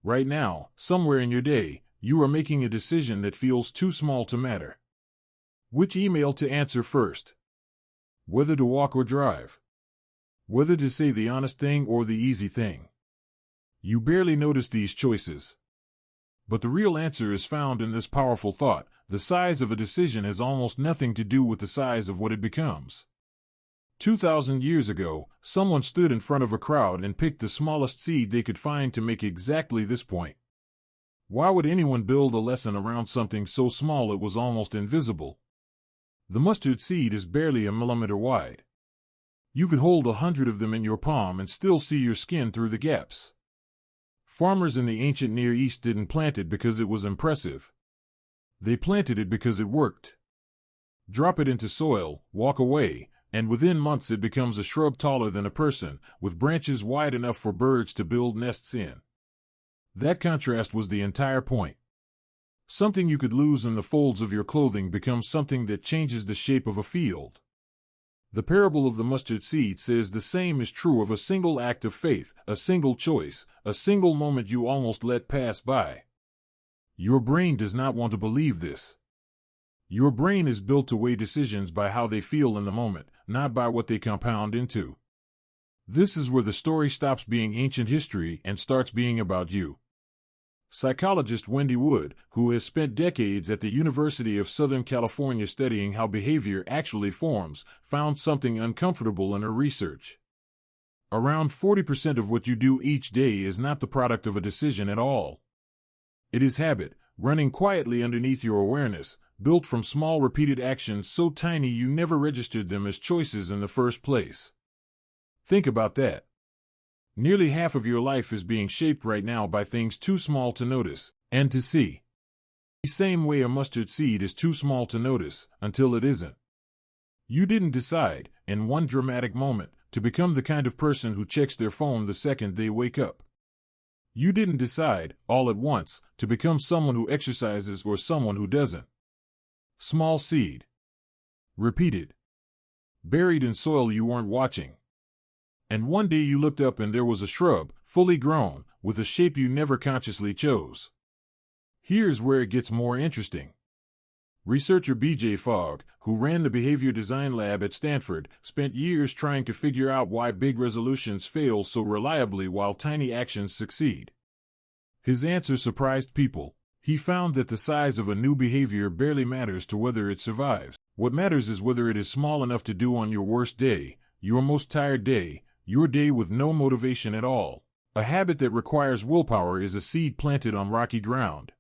Right now, somewhere in your day, you are making a decision that feels too small to matter. Which email to answer first? Whether to walk or drive? Whether to say the honest thing or the easy thing? You barely notice these choices. But the real answer is found in this powerful thought: the size of a decision has almost nothing to do with the size of what it becomes. 2,000 years ago, someone stood in front of a crowd and picked the smallest seed they could find to make exactly this point. Why would anyone build a lesson around something so small it was almost invisible? The mustard seed is barely a millimeter wide. You could hold 100 of them in your palm and still see your skin through the gaps. Farmers in the ancient Near East didn't plant it because it was impressive. They planted it because it worked. Drop it into soil, walk away, and within months it becomes a shrub taller than a person, with branches wide enough for birds to build nests in. That contrast was the entire point. Something you could lose in the folds of your clothing becomes something that changes the shape of a field. The parable of the mustard seed says the same is true of a single act of faith, a single choice, a single moment you almost let pass by. Your brain does not want to believe this. Your brain is built to weigh decisions by how they feel in the moment, not by what they compound into. This is where the story stops being ancient history and starts being about you. Psychologist Wendy, who has spent decades at the University of Southern California studying how behavior actually forms, found something uncomfortable in her research. Around 40% of what you do each day is not the product of a decision at all. It is habit, running quietly underneath your awareness, built from small repeated actions so tiny you never registered them as choices in the first place. Think about that. Nearly half of your life is being shaped right now by things too small to notice and to see. The same way a mustard seed is too small to notice until it isn't. You didn't decide, in one dramatic moment, to become the kind of person who checks their phone the second they wake up. You didn't decide, all at once, to become someone who exercises or someone who doesn't. Small seed. Repeated. Buried in soil you weren't watching. And one day you looked up and there was a shrub, fully grown, with a shape you never consciously chose. Here's where it gets more interesting. Researcher Fogg, who ran the behavior design lab at Stanford, spent years trying to figure out why big resolutions fail so reliably while tiny actions succeed. His answer surprised people. He found that the size of a new behavior barely matters to whether it survives. What matters is whether it is small enough to do on your worst day, your most tired day, your day with no motivation at all. A habit that requires willpower is a seed planted on rocky ground.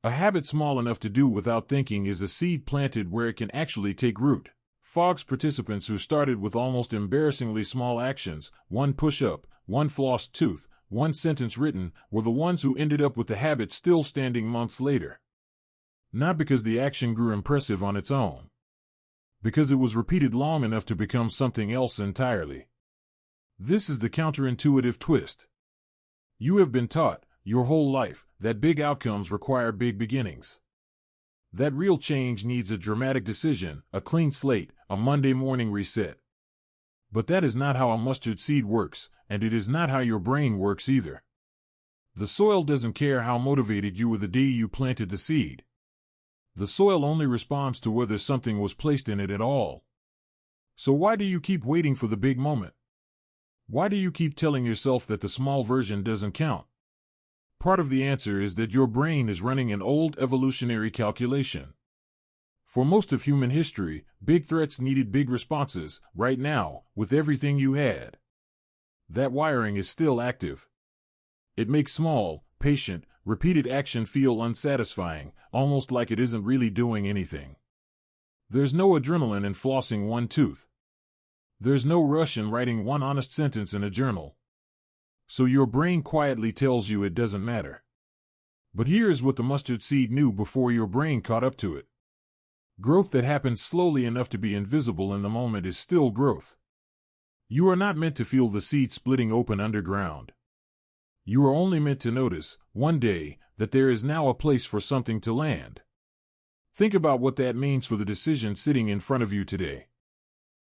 A habit small enough to do without thinking is a seed planted where it can actually take root. Fogg's participants, who started with almost embarrassingly small actions, one push-up, one flossed tooth, one sentence written, were the ones who ended up with the habit still standing months later. Not because the action grew impressive on its own. Because it was repeated long enough to become something else entirely. This is the counterintuitive twist. You have been taught, your whole life, that big outcomes require big beginnings. That real change needs a dramatic decision, a clean slate, a Monday morning reset. But that is not how a mustard seed works, and it is not how your brain works either. The soil doesn't care how motivated you were the day you planted the seed. The soil only responds to whether something was placed in it at all. So why do you keep waiting for the big moment? Why do you keep telling yourself that the small version doesn't count? Part of the answer is that your brain is running an old evolutionary calculation. For most of human history, big threats needed big responses, right now, with everything you had. That wiring is still active. It makes small, patient, repeated action feel unsatisfying, almost like it isn't really doing anything. There's no adrenaline in flossing one tooth. There's no rush in writing one honest sentence in a journal. So your brain quietly tells you it doesn't matter. But here's what the mustard seed knew before your brain caught up to it. Growth that happens slowly enough to be invisible in the moment is still growth. You are not meant to feel the seed splitting open underground. You are only meant to notice, one day, that there is now a place for something to land. Think about what that means for the decision sitting in front of you today.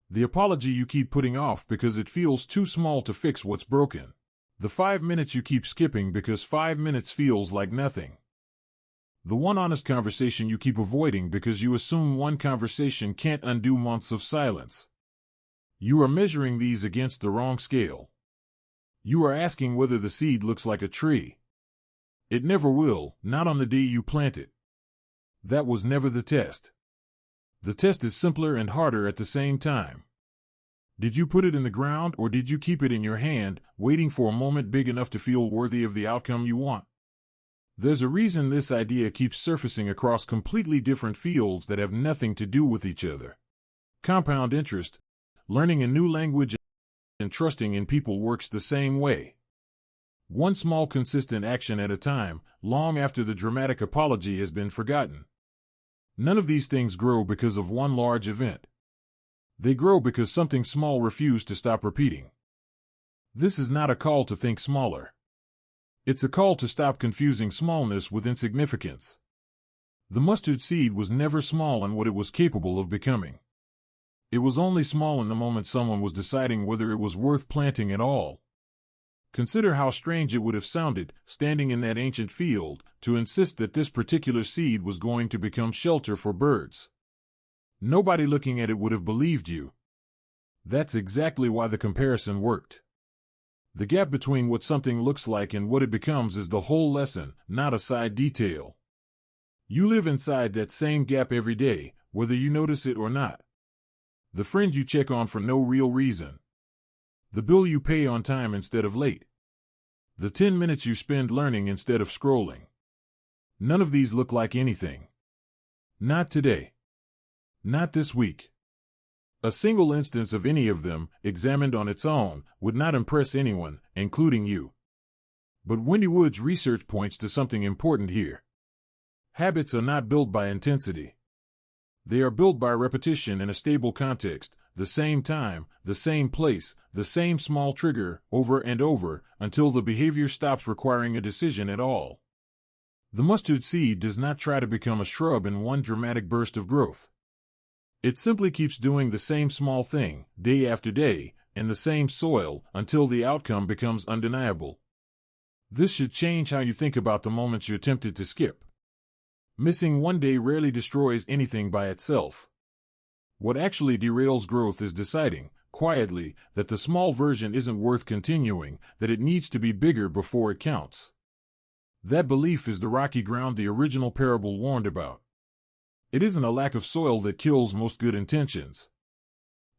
The apology you keep putting off because it feels too small to fix what's broken. The 5 minutes you keep skipping because 5 minutes feels like nothing. The one honest conversation you keep avoiding because you assume one conversation can't undo months of silence. You are measuring these against the wrong scale. You are asking whether the seed looks like a tree. It never will, not on the day you plant it. That was never the test. The test is simpler and harder at the same time. Did you put it in the ground, or did you keep it in your hand, waiting for a moment big enough to feel worthy of the outcome you want? There's a reason this idea keeps surfacing across completely different fields that have nothing to do with each other. Compound interest, learning a new language, and trusting in people works the same way. One small consistent action at a time, long after the dramatic apology has been forgotten. None of these things grow because of one large event. They grow because something small refused to stop repeating. This is not a call to think smaller. It's a call to stop confusing smallness with insignificance. The mustard seed was never small in what it was capable of becoming. It was only small in the moment someone was deciding whether it was worth planting at all. Consider how strange it would have sounded, standing in that ancient field, to insist that this particular seed was going to become shelter for birds. Nobody looking at it would have believed you. That's exactly why the comparison worked. The gap between what something looks like and what it becomes is the whole lesson, not a side detail. You live inside that same gap every day, whether you notice it or not. The friend you check on for no real reason. The bill you pay on time instead of late. The 10 minutes you spend learning instead of scrolling. None of these look like anything. Not today. Not this week. A single instance of any of them, examined on its own, would not impress anyone, including you. But Wendy Wood's research points to something important here. Habits are not built by intensity. They are built by repetition in a stable context, the same time, the same place, the same small trigger, over and over, until the behavior stops requiring a decision at all. The mustard seed does not try to become a shrub in one dramatic burst of growth. It simply keeps doing the same small thing, day after day, in the same soil, until the outcome becomes undeniable. This should change how you think about the moments you're tempted to skip. Missing one day rarely destroys anything by itself. What actually derails growth is deciding, quietly, that the small version isn't worth continuing, that it needs to be bigger before it counts. That belief is the rocky ground the original parable warned about. It isn't a lack of soil that kills most good intentions.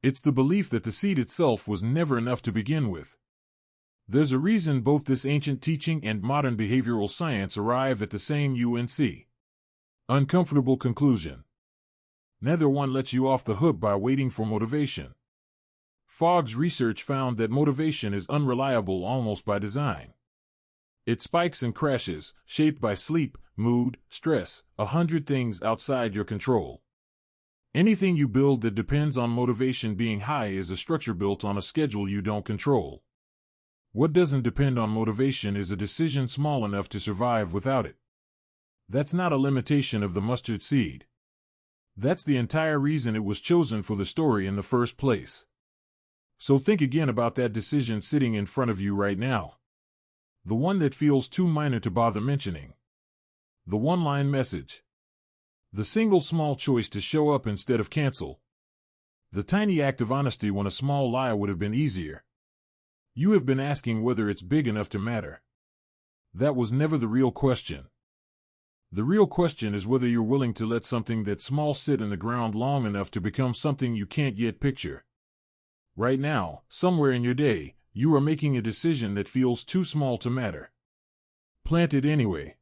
It's the belief that the seed itself was never enough to begin with. There's a reason both this ancient teaching and modern behavioral science arrive at the same UNC. Uncomfortable conclusion. Neither one lets you off the hook by waiting for motivation. Fogg's research found that motivation is unreliable almost by design. It spikes and crashes, shaped by sleep, mood, stress, 100 things outside your control. Anything you build that depends on motivation being high is a structure built on a schedule you don't control. What doesn't depend on motivation is a decision small enough to survive without it. That's not a limitation of the mustard seed. That's the entire reason it was chosen for the story in the first place. So think again about that decision sitting in front of you right now. The one that feels too minor to bother mentioning. The one-line message. The single small choice to show up instead of cancel. The tiny act of honesty when a small lie would have been easier. You have been asking whether it's big enough to matter. That was never the real question. The real question is whether you're willing to let something that small sit in the ground long enough to become something you can't yet picture. Right now, somewhere in your day, you are making a decision that feels too small to matter. Plant it anyway.